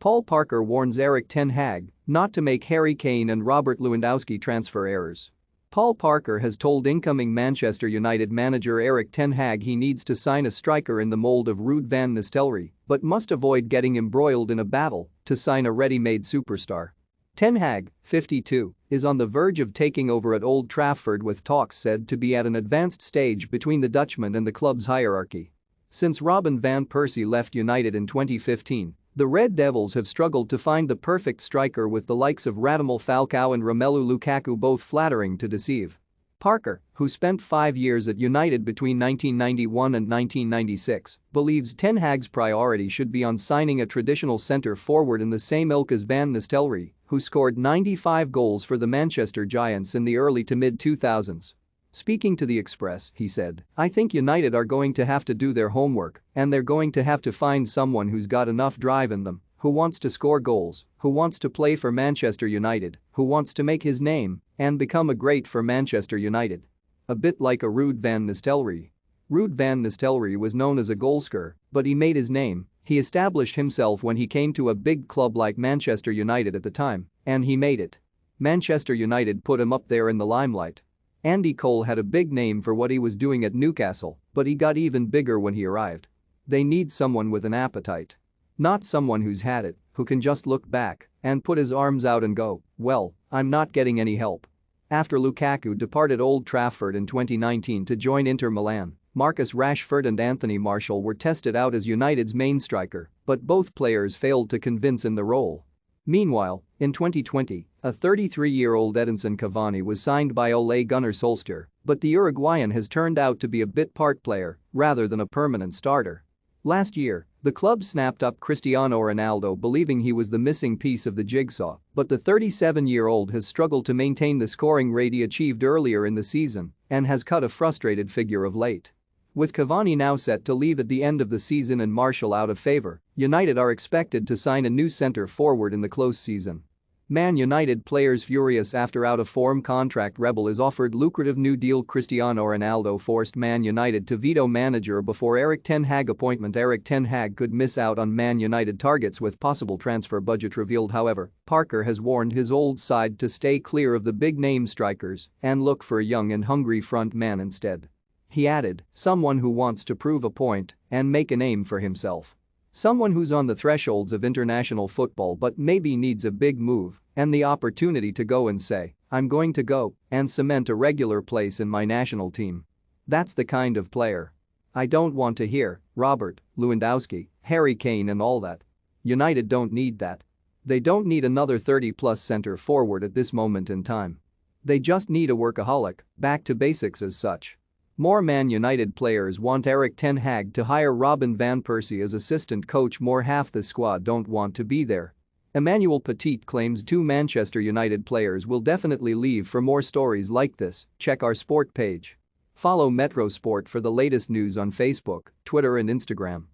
Paul Parker warns Erik ten Hag not to make Harry Kane and Robert Lewandowski transfer errors. Paul Parker has told incoming Manchester United manager Erik ten Hag he needs to sign a striker in the mold of Ruud van Nistelrooy but must avoid getting embroiled in a battle to sign a ready-made superstar. Ten Hag, 52, is on the verge of taking over at Old Trafford with talks said to be at an advanced stage between the Dutchman and the club's hierarchy. Since Robin van Persie left United in 2015, the Red Devils have struggled to find the perfect striker with the likes of Radamel Falcao and Romelu Lukaku both flattering to deceive. Parker, who spent 5 years at United between 1991 and 1996, believes Ten Hag's priority should be on signing a traditional centre-forward in the same ilk as Van Nistelrooy, who scored 95 goals for the Manchester Giants in the early to mid-2000s. Speaking to The Express, he said, "I think United are going to have to do their homework and they're going to have to find someone who's got enough drive in them, who wants to score goals, who wants to play for Manchester United, who wants to make his name and become a great for Manchester United." A bit like a Ruud van Nistelrooy. Ruud van Nistelrooy was known as a goalscorer, but he made his name. He established himself when he came to a big club like Manchester United at the time, and he made it. Manchester United put him up there in the limelight. Andy Cole had a big name for what he was doing at Newcastle, but he got even bigger when he arrived. They need someone with an appetite. Not someone who's had it, who can just look back and put his arms out and go, "Well, I'm not getting any help." After Lukaku departed Old Trafford in 2019 to join Inter Milan, Marcus Rashford and Anthony Martial were tested out as United's main striker, but both players failed to convince in the role. Meanwhile, in 2020, a 33-year-old Edinson Cavani was signed by Ole Gunnar Solskjaer, but the Uruguayan has turned out to be a bit part player rather than a permanent starter. Last year, the club snapped up Cristiano Ronaldo believing he was the missing piece of the jigsaw, but the 37-year-old has struggled to maintain the scoring rate he achieved earlier in the season and has cut a frustrated figure of late. With Cavani now set to leave at the end of the season and Martial out of favor, United are expected to sign a new centre-forward in the close season. Man United players furious after out-of-form contract rebel is offered lucrative new deal. Cristiano Ronaldo forced Man United to veto manager before Erik ten Hag appointment. Erik ten Hag could miss out on Man United targets with possible transfer budget revealed. However, Parker has warned his old side to stay clear of the big-name strikers and look for a young and hungry front man instead. He added, "Someone who wants to prove a point and make a name for himself. Someone who's on the thresholds of international football but maybe needs a big move and the opportunity to go and say, 'I'm going to go and cement a regular place in my national team.' That's the kind of player. I don't want to hear Robert, Lewandowski, Harry Kane and all that. United don't need that. They don't need another 30-plus centre-forward at this moment in time. They just need a workaholic, back to basics as such." More Man United players want Erik ten Hag to hire Robin van Persie as assistant coach. More half the squad don't want to be there. Emmanuel Petit claims 2 Manchester United players will definitely leave. For more stories like this, check our sport page. Follow Metro Sport for the latest news on Facebook, Twitter and Instagram.